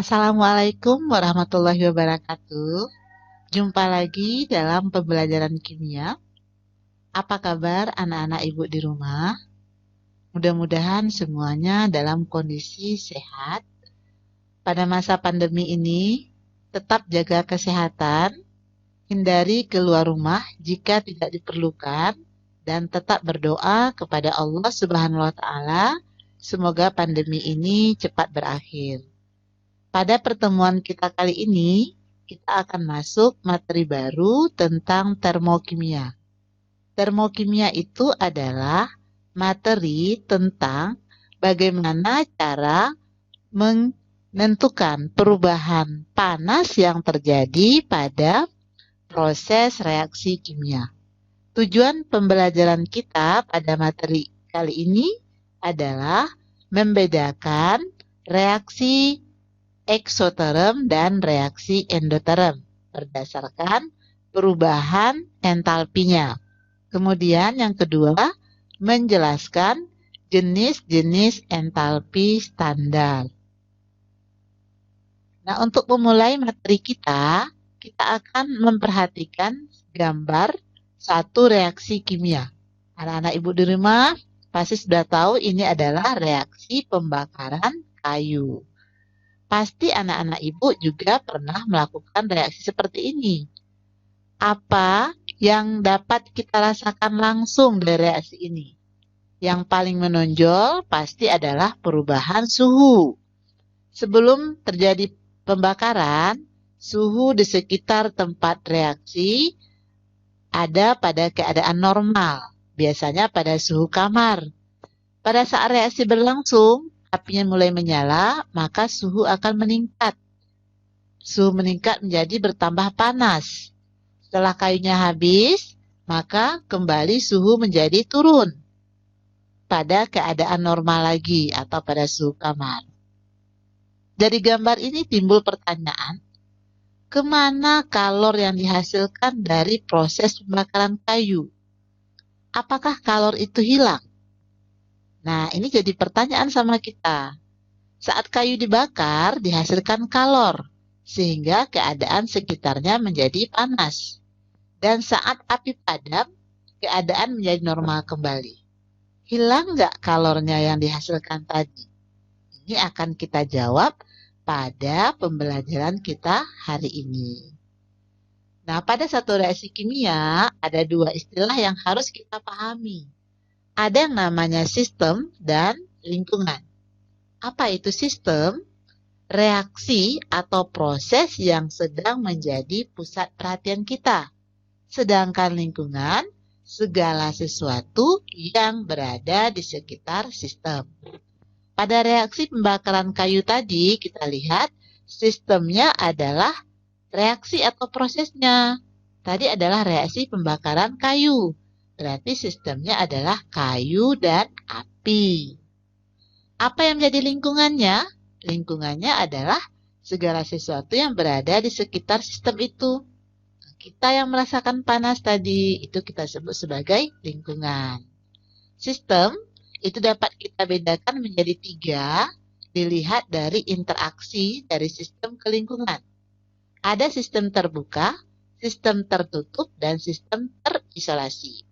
Assalamualaikum warahmatullahi wabarakatuh. Jumpa lagi dalam pembelajaran kimia. Apa kabar anak-anak ibu di rumah? Mudah-mudahan semuanya dalam kondisi sehat. Pada masa pandemi ini, tetap jaga kesehatan, hindari keluar rumah jika tidak diperlukan, dan tetap berdoa kepada Allah Subhanahu wa Ta'ala. Semoga pandemi ini cepat berakhir. Pada pertemuan kita kali ini, kita akan masuk materi baru tentang termokimia. Termokimia itu adalah materi tentang bagaimana cara menentukan perubahan panas yang terjadi pada proses reaksi kimia. Tujuan pembelajaran kita pada materi kali ini adalah membedakan reaksi eksoterm dan reaksi endoterm berdasarkan perubahan entalpinya. Kemudian yang kedua, menjelaskan jenis-jenis entalpi standar. Nah, untuk memulai materi kita akan memperhatikan gambar satu reaksi kimia. Anak-anak ibu di rumah pasti sudah tahu ini adalah reaksi pembakaran kayu. Pasti anak-anak ibu juga pernah melakukan reaksi seperti ini. Apa yang dapat kita rasakan langsung dari reaksi ini? Yang paling menonjol pasti adalah perubahan suhu. Sebelum terjadi pembakaran, suhu di sekitar tempat reaksi ada pada keadaan normal, biasanya pada suhu kamar. Pada saat reaksi berlangsung, apinya mulai menyala, maka suhu akan meningkat. Suhu meningkat menjadi bertambah panas. Setelah kayunya habis, maka kembali suhu menjadi turun pada keadaan normal lagi atau pada suhu kamar. Dari gambar ini timbul pertanyaan, kemana kalor yang dihasilkan dari proses pembakaran kayu? Apakah kalor itu hilang? Nah, ini jadi pertanyaan sama kita. Saat kayu dibakar, dihasilkan kalor, sehingga keadaan sekitarnya menjadi panas. Dan saat api padam, keadaan menjadi normal kembali. Hilang nggak kalornya yang dihasilkan tadi? Ini akan kita jawab pada pembelajaran kita hari ini. Nah, pada satu reaksi kimia, ada dua istilah yang harus kita pahami. Ada yang namanya sistem dan lingkungan. Apa itu sistem? Reaksi atau proses yang sedang menjadi pusat perhatian kita. Sedangkan lingkungan, segala sesuatu yang berada di sekitar sistem. Pada reaksi pembakaran kayu tadi, kita lihat sistemnya adalah reaksi atau prosesnya. Tadi adalah reaksi pembakaran kayu. Berarti sistemnya adalah kayu dan api. Apa yang menjadi lingkungannya? Lingkungannya adalah segala sesuatu yang berada di sekitar sistem itu. Kita yang merasakan panas tadi, itu kita sebut sebagai lingkungan. Sistem itu dapat kita bedakan menjadi tiga, dilihat dari interaksi dari sistem ke lingkungan. Ada sistem terbuka, sistem tertutup, dan sistem terisolasi.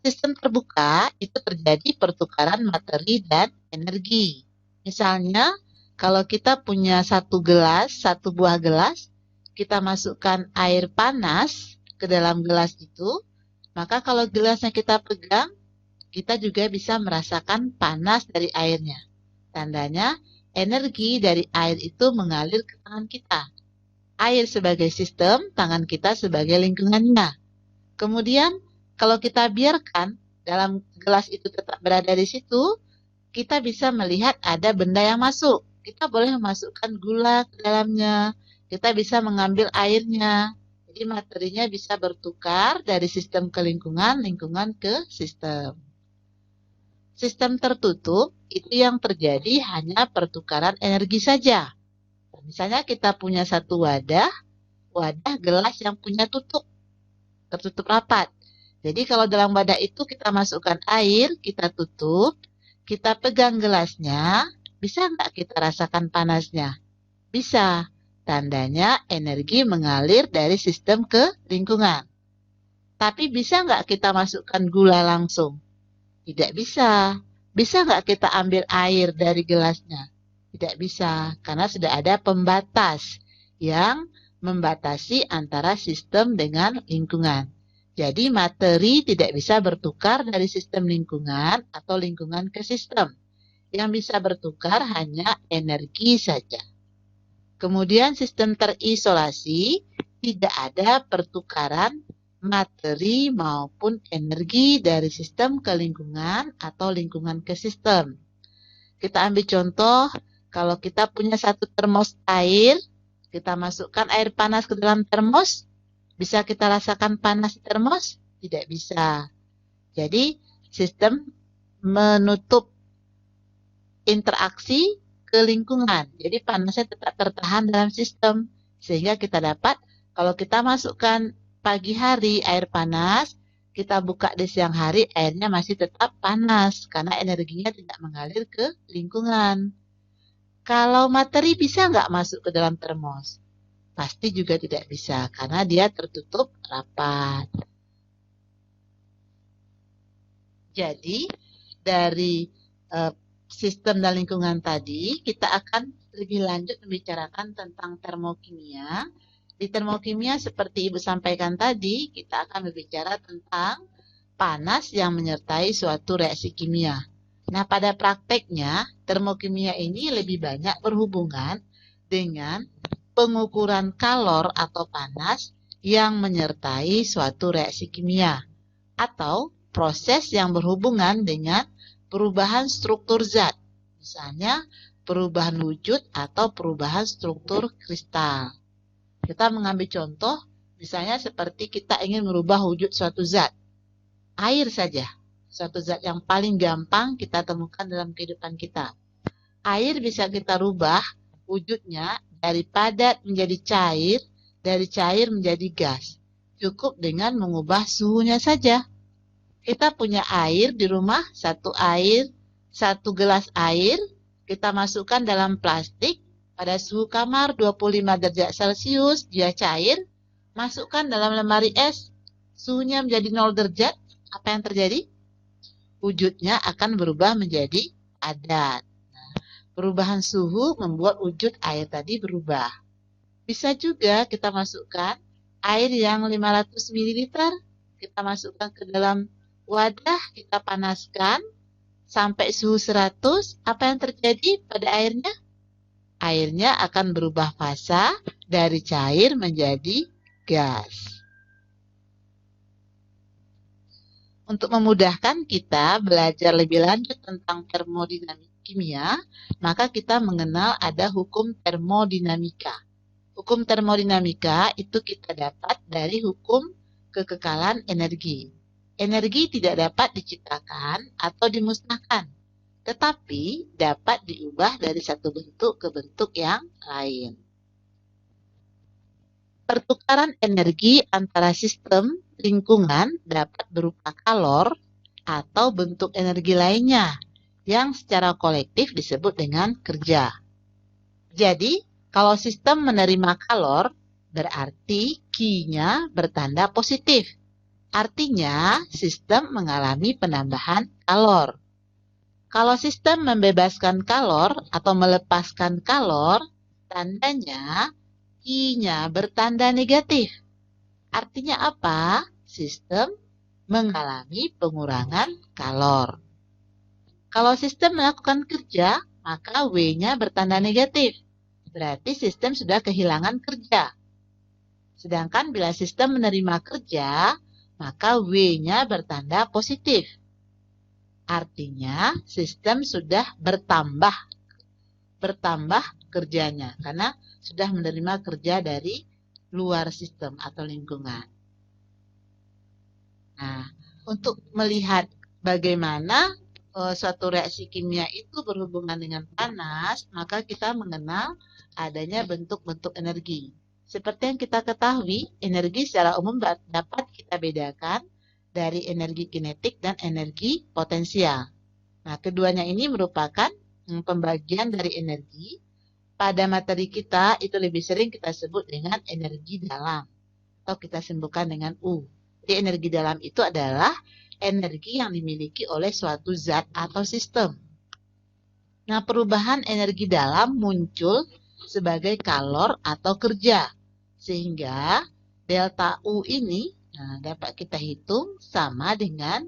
Sistem terbuka itu terjadi pertukaran materi dan energi. Misalnya, kalau kita punya satu buah gelas, kita masukkan air panas ke dalam gelas itu, maka kalau gelasnya kita pegang, kita juga bisa merasakan panas dari airnya. Tandanya, energi dari air itu mengalir ke tangan kita. Air sebagai sistem, tangan kita sebagai lingkungannya. Kemudian, kalau kita biarkan dalam gelas itu tetap berada di situ, kita bisa melihat ada benda yang masuk. Kita boleh memasukkan gula ke dalamnya. Kita bisa mengambil airnya. Jadi materinya bisa bertukar dari sistem ke lingkungan, lingkungan ke sistem. Sistem tertutup itu yang terjadi hanya pertukaran energi saja. Misalnya kita punya satu wadah gelas yang punya tertutup rapat. Jadi kalau dalam wadah itu kita masukkan air, kita tutup, kita pegang gelasnya, Bisa nggak kita rasakan panasnya? Bisa. Tandanya energi mengalir dari sistem ke lingkungan. Tapi bisa nggak kita masukkan gula langsung? Tidak bisa. Bisa nggak kita ambil air dari gelasnya? Tidak bisa, karena sudah ada pembatas yang membatasi antara sistem dengan lingkungan. Jadi materi tidak bisa bertukar dari sistem lingkungan atau lingkungan ke sistem. Yang bisa bertukar hanya energi saja. Kemudian sistem terisolasi, tidak ada pertukaran materi maupun energi dari sistem ke lingkungan atau lingkungan ke sistem. Kita ambil contoh, kalau kita punya satu termos air, kita masukkan air panas ke dalam termos, bisa kita rasakan panas di termos? Tidak bisa. Jadi sistem menutup interaksi ke lingkungan. Jadi panasnya tetap tertahan dalam sistem. Sehingga kita dapat, kalau kita masukkan pagi hari air panas, kita buka di siang hari, airnya masih tetap panas. Karena energinya tidak mengalir ke lingkungan. Kalau materi bisa nggak masuk ke dalam termos? Pasti juga tidak bisa, karena dia tertutup rapat. Jadi, dari sistem dan lingkungan tadi, kita akan lebih lanjut membicarakan tentang termokimia. Di termokimia, seperti Ibu sampaikan tadi, kita akan berbicara tentang panas yang menyertai suatu reaksi kimia. Nah, pada prakteknya, termokimia ini lebih banyak berhubungan dengan pengukuran kalor atau panas yang menyertai suatu reaksi kimia, atau proses yang berhubungan dengan perubahan struktur zat, misalnya perubahan wujud atau perubahan struktur kristal. Kita mengambil contoh, misalnya seperti kita ingin merubah wujud suatu zat. Air saja, suatu zat yang paling gampang kita temukan dalam kehidupan kita. Air bisa kita rubah wujudnya dari padat menjadi cair, dari cair menjadi gas. Cukup dengan mengubah suhunya saja. Kita punya air di rumah, satu gelas air, kita masukkan dalam plastik, pada suhu kamar 25 derajat Celcius, dia cair, masukkan dalam lemari es, suhunya menjadi 0 derajat, apa yang terjadi? Wujudnya akan berubah menjadi padat. Nah, perubahan suhu membuat wujud air tadi berubah. Bisa juga kita masukkan air yang 500 ml, kita masukkan ke dalam wadah, kita panaskan sampai suhu 100, apa yang terjadi pada airnya? Airnya akan berubah fasa dari cair menjadi gas. Untuk memudahkan kita belajar lebih lanjut tentang termodinamika kimia, maka kita mengenal ada hukum termodinamika. Hukum termodinamika itu kita dapat dari hukum kekekalan energi. Energi tidak dapat diciptakan atau dimusnahkan, tetapi dapat diubah dari satu bentuk ke bentuk yang lain. Pertukaran energi antara sistem lingkungan dapat berupa kalor atau bentuk energi lainnya yang secara kolektif disebut dengan kerja. Jadi, kalau sistem menerima kalor, berarti Q-nya bertanda positif. Artinya, sistem mengalami penambahan kalor. Kalau sistem membebaskan kalor atau melepaskan kalor, tandanya Q-nya bertanda negatif. Artinya apa? Sistem mengalami pengurangan kalor. Kalau sistem melakukan kerja, maka W-nya bertanda negatif. Berarti sistem sudah kehilangan kerja. Sedangkan bila sistem menerima kerja, maka W-nya bertanda positif. Artinya sistem sudah bertambah kerjanya karena sudah menerima kerja dari luar sistem atau lingkungan. Nah, untuk melihat bagaimana suatu reaksi kimia itu berhubungan dengan panas, maka kita mengenal adanya bentuk-bentuk energi. Seperti yang kita ketahui, energi secara umum dapat kita bedakan dari energi kinetik dan energi potensial. Nah, keduanya ini merupakan pembagian dari energi, pada materi kita itu lebih sering kita sebut dengan energi dalam atau kita sebutkan dengan U. Jadi energi dalam itu adalah energi yang dimiliki oleh suatu zat atau sistem. Nah, perubahan energi dalam muncul sebagai kalor atau kerja. Sehingga delta U ini dapat kita hitung sama dengan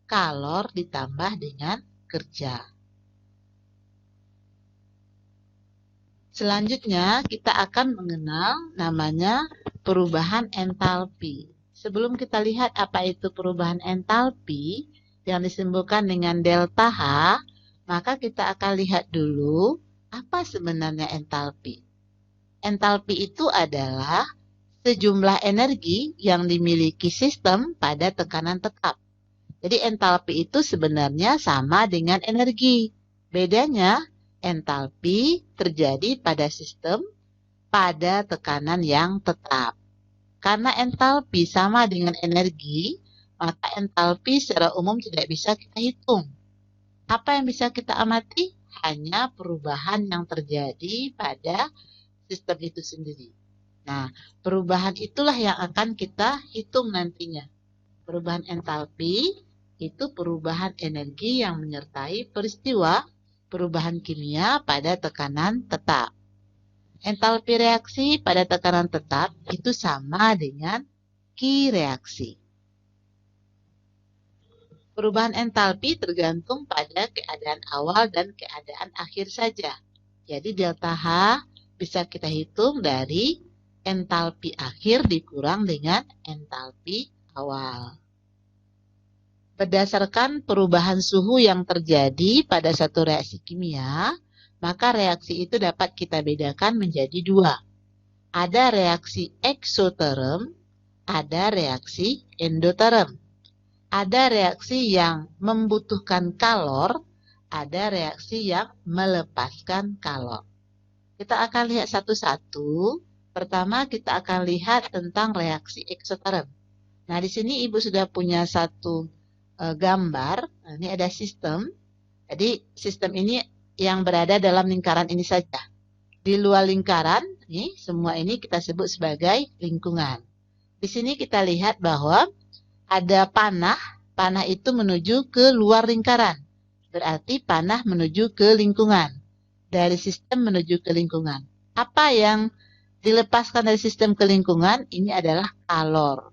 kalor ditambah dengan kerja. Selanjutnya, kita akan mengenal namanya perubahan entalpi. Sebelum kita lihat apa itu perubahan entalpi yang disimbolkan dengan delta H, maka kita akan lihat dulu apa sebenarnya entalpi. Entalpi itu adalah sejumlah energi yang dimiliki sistem pada tekanan tetap. Jadi entalpi itu sebenarnya sama dengan energi. Bedanya, entalpi terjadi pada sistem pada tekanan yang tetap. Karena entalpi sama dengan energi, maka entalpi secara umum tidak bisa kita hitung. Apa yang bisa kita amati? Hanya perubahan yang terjadi pada sistem itu sendiri. Nah, perubahan itulah yang akan kita hitung nantinya. Perubahan entalpi itu perubahan energi yang menyertai peristiwa perubahan kimia pada tekanan tetap. Entalpi reaksi pada tekanan tetap itu sama dengan Q reaksi. Perubahan entalpi tergantung pada keadaan awal dan keadaan akhir saja. Jadi delta H bisa kita hitung dari entalpi akhir dikurang dengan entalpi awal. Berdasarkan perubahan suhu yang terjadi pada satu reaksi kimia, maka reaksi itu dapat kita bedakan menjadi dua. Ada reaksi eksoterm, ada reaksi endoterm. Ada reaksi yang membutuhkan kalor, ada reaksi yang melepaskan kalor. Kita akan lihat satu-satu. Pertama kita akan lihat tentang reaksi eksoterm. Nah, di sini Ibu sudah punya satu gambar. Nah, ini ada sistem. Jadi sistem ini yang berada dalam lingkaran ini saja. Di luar lingkaran, nih, semua ini kita sebut sebagai lingkungan. Di sini kita lihat bahwa ada panah. Panah itu menuju ke luar lingkaran. Berarti panah menuju ke lingkungan. Dari sistem menuju ke lingkungan. Apa yang dilepaskan dari sistem ke lingkungan? Ini adalah kalor.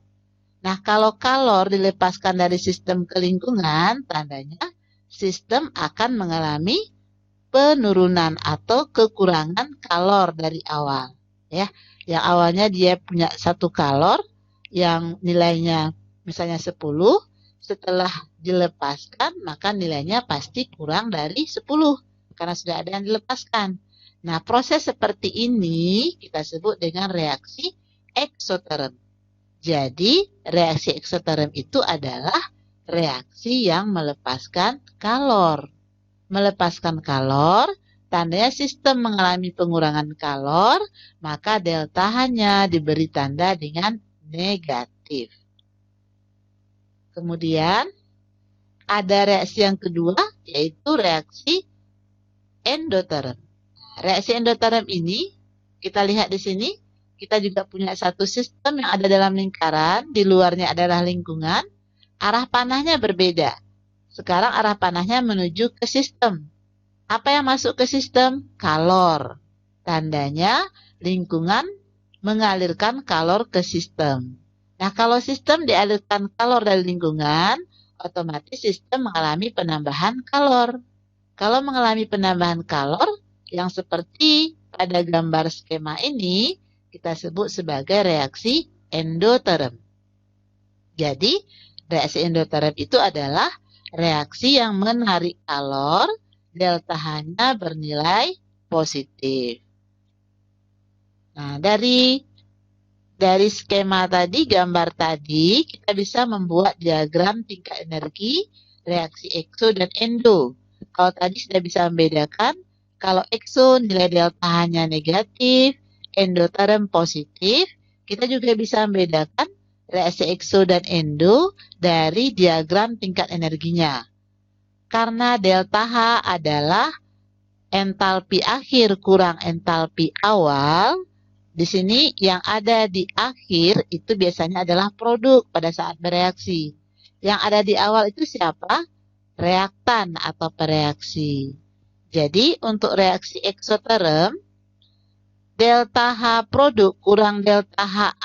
Nah, kalau kalor dilepaskan dari sistem ke lingkungan, tandanya sistem akan mengalami penurunan atau kekurangan kalor dari awal. Ya, yang awalnya dia punya 1 kalor yang nilainya misalnya 10, setelah dilepaskan maka nilainya pasti kurang dari 10 karena sudah ada yang dilepaskan. Nah, proses seperti ini kita sebut dengan reaksi eksoterm. Jadi, reaksi eksoterm itu adalah reaksi yang melepaskan kalor. Melepaskan kalor, tandanya sistem mengalami pengurangan kalor, maka delta hanya diberi tanda dengan negatif. Kemudian, ada reaksi yang kedua, yaitu reaksi endoterm. Reaksi endoterm ini, kita lihat di sini, kita juga punya satu sistem yang ada dalam lingkaran, di luarnya adalah lingkungan, arah panahnya berbeda. Sekarang arah panahnya menuju ke sistem. Apa yang masuk ke sistem? Kalor. Tandanya lingkungan mengalirkan kalor ke sistem. Nah, kalau sistem dialirkan kalor dari lingkungan, otomatis sistem mengalami penambahan kalor. Kalau mengalami penambahan kalor, yang seperti pada gambar skema ini, kita sebut sebagai reaksi endoterm. Jadi, reaksi endoterm itu adalah reaksi yang menarik kalor, delta H-nya bernilai positif. Nah, dari skema tadi, gambar tadi, kita bisa membuat diagram tingkat energi, reaksi ekso dan endo. Kalau tadi sudah bisa membedakan, kalau ekso nilai delta H-nya negatif, endoterm positif, kita juga bisa membedakan reaksi ekso dan endo dari diagram tingkat energinya. Karena delta H adalah entalpi akhir kurang entalpi awal, di sini yang ada di akhir itu biasanya adalah produk pada saat bereaksi. Yang ada di awal itu siapa? Reaktan atau pereaksi. Jadi untuk reaksi eksoterm, delta H produk kurang delta H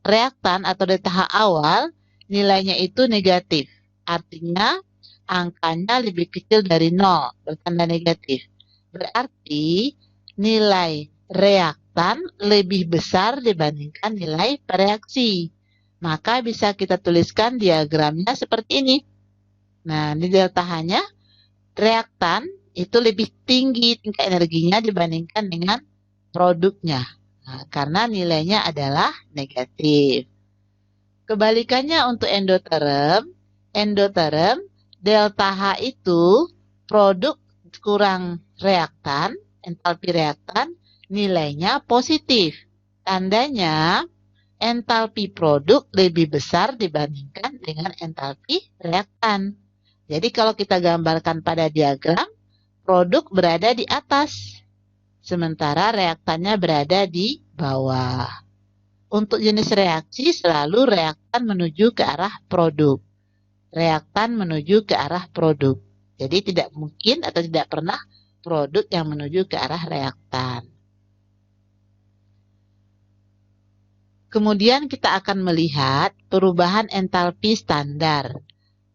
reaktan atau delta H awal, nilainya itu negatif. Artinya angkanya lebih kecil dari 0, bertanda negatif. Berarti nilai reaktan lebih besar dibandingkan nilai pereaksi. Maka bisa kita tuliskan diagramnya seperti ini. Nah, di delta H-nya, reaktan itu lebih tinggi tingkat energinya dibandingkan dengan produknya. Nah, karena nilainya adalah negatif. Kebalikannya untuk endoterm, delta H itu produk kurang reaktan, entalpi reaktan, nilainya positif. Tandanya entalpi produk lebih besar dibandingkan dengan entalpi reaktan. Jadi kalau kita gambarkan pada diagram, produk berada di atas, sementara reaktannya berada di bawah. Untuk jenis reaksi selalu reaktan menuju ke arah produk. Reaktan menuju ke arah produk. Jadi tidak mungkin atau tidak pernah produk yang menuju ke arah reaktan. Kemudian kita akan melihat perubahan entalpi standar.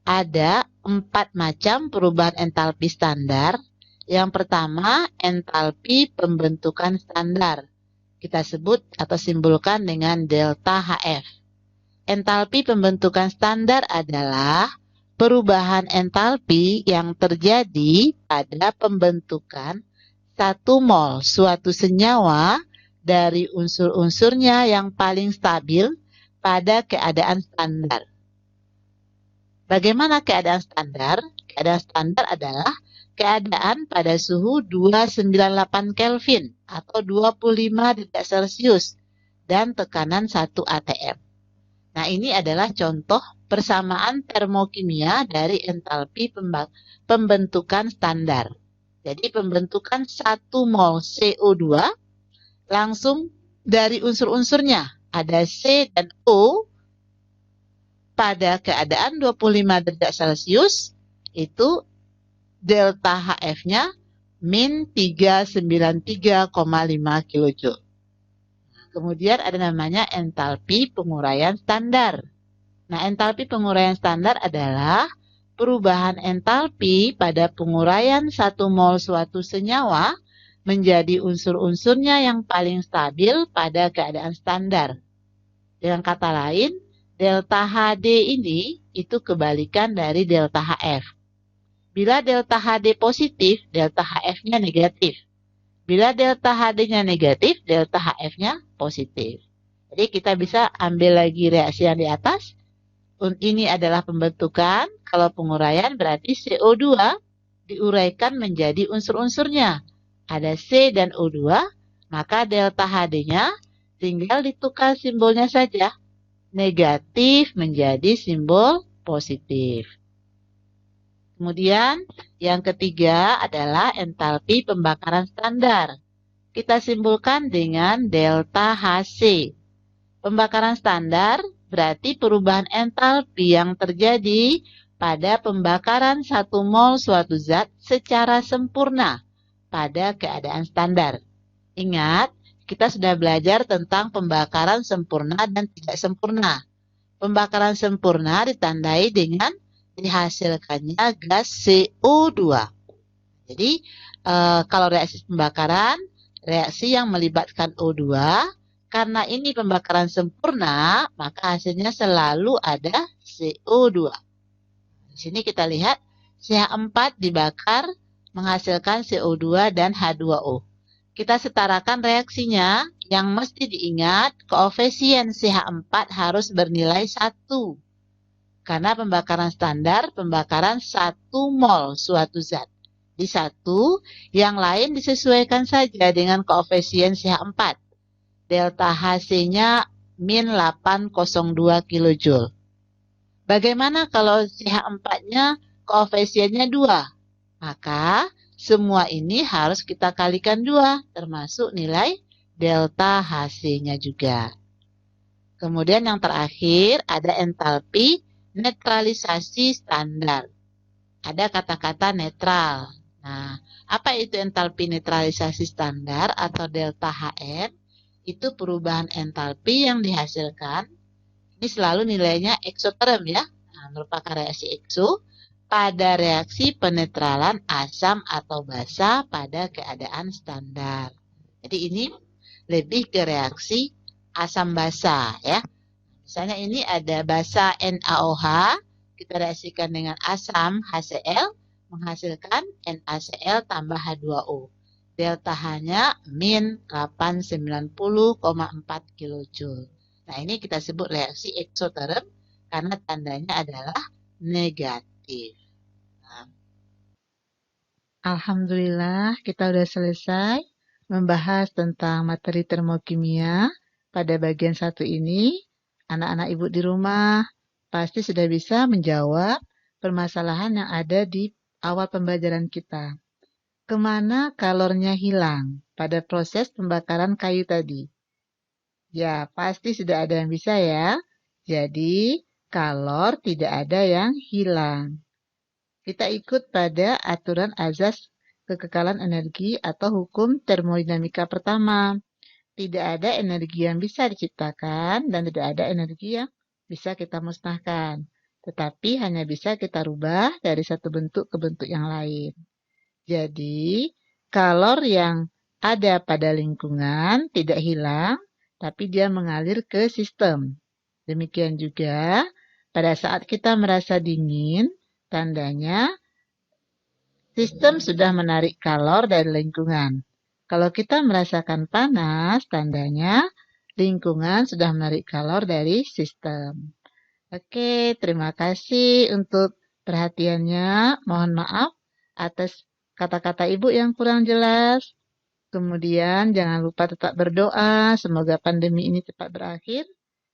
Ada 4 macam perubahan entalpi standar. Yang pertama, entalpi pembentukan standar. Kita sebut atau simbolkan dengan delta HF. Entalpi pembentukan standar adalah perubahan entalpi yang terjadi pada pembentukan 1 mol suatu senyawa dari unsur-unsurnya yang paling stabil pada keadaan standar. Bagaimana keadaan standar? Keadaan standar adalah keadaan pada suhu 298 Kelvin atau 25 derajat Celcius dan tekanan 1 atm. Nah, ini adalah contoh persamaan termokimia dari entalpi pembentukan standar. Jadi pembentukan 1 mol CO2 langsung dari unsur-unsurnya. Ada C dan O pada keadaan 25 derajat Celcius itu delta HF-nya min 393,5 kJ. Kemudian ada namanya entalpi penguraian standar. Nah, entalpi penguraian standar adalah perubahan entalpi pada penguraian 1 mol suatu senyawa menjadi unsur-unsurnya yang paling stabil pada keadaan standar. Dengan kata lain, delta HD ini itu kebalikan dari delta HF. Bila delta HD positif, delta HF-nya negatif. Bila delta HD-nya negatif, delta HF-nya positif. Jadi kita bisa ambil lagi reaksi yang di atas. Ini adalah pembentukan. Kalau penguraian berarti CO2 diuraikan menjadi unsur-unsurnya. Ada C dan O2, maka delta HD-nya tinggal ditukar simbolnya saja. Negatif menjadi simbol positif. Kemudian yang ketiga adalah entalpi pembakaran standar. Kita simpulkan dengan delta HC. Pembakaran standar berarti perubahan entalpi yang terjadi pada pembakaran 1 mol suatu zat secara sempurna pada keadaan standar. Ingat, kita sudah belajar tentang pembakaran sempurna dan tidak sempurna. Pembakaran sempurna ditandai dengan dihasilkannya gas CO2. Jadi, kalau reaksi pembakaran, reaksi yang melibatkan O2, karena ini pembakaran sempurna, maka hasilnya selalu ada CO2. Di sini kita lihat CH4 dibakar menghasilkan CO2 dan H2O. Kita setarakan reaksinya, yang mesti diingat koefisien CH4 harus bernilai 1. Karena pembakaran standar, pembakaran 1 mol suatu zat. Di 1, yang lain disesuaikan saja dengan koefisien CH4. Delta HC-nya min 802 kJ. Bagaimana kalau CH4-nya koefisiennya 2? Maka semua ini harus kita kalikan 2, termasuk nilai delta Hc-nya juga. Kemudian yang terakhir ada entalpi netralisasi standar. Ada kata-kata netral. Nah, apa itu entalpi netralisasi standar atau delta Hm? Itu perubahan entalpi yang dihasilkan. Ini selalu nilainya eksoterm ya. Nah, merupakan reaksi ekso pada reaksi penetralan asam atau basa pada keadaan standar. Jadi ini lebih ke reaksi asam basa ya. Misalnya ini ada basa NaOH, kita reaksikan dengan asam HCl, menghasilkan NaCl tambah H2O. Delta H-nya min 890,4 kJ. Nah, ini kita sebut reaksi eksoterm karena tandanya adalah negatif. Nah, alhamdulillah, kita sudah selesai membahas tentang materi termokimia pada bagian 1 ini. Anak-anak ibu di rumah pasti sudah bisa menjawab permasalahan yang ada di awal pembelajaran kita. Kemana kalornya hilang pada proses pembakaran kayu tadi? Ya, pasti sudah ada yang bisa ya. Jadi, kalor tidak ada yang hilang. Kita ikut pada aturan azas kekekalan energi atau hukum termodinamika pertama. Tidak ada energi yang bisa diciptakan dan tidak ada energi yang bisa kita musnahkan. Tetapi hanya bisa kita rubah dari satu bentuk ke bentuk yang lain. Jadi, kalor yang ada pada lingkungan tidak hilang, tapi dia mengalir ke sistem. Demikian juga, pada saat kita merasa dingin, tandanya sistem sudah menarik kalor dari lingkungan. Kalau kita merasakan panas, tandanya lingkungan sudah menarik kalor dari sistem. Oke, terima kasih untuk perhatiannya. Mohon maaf atas kata-kata Ibu yang kurang jelas. Kemudian jangan lupa tetap berdoa, semoga pandemi ini cepat berakhir.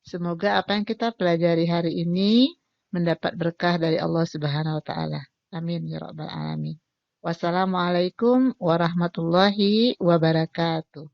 Semoga apa yang kita pelajari hari ini mendapat berkah dari Allah Subhanahu wa taala. Amin ya rabbal alamin. Wassalamualaikum warahmatullahi wabarakatuh.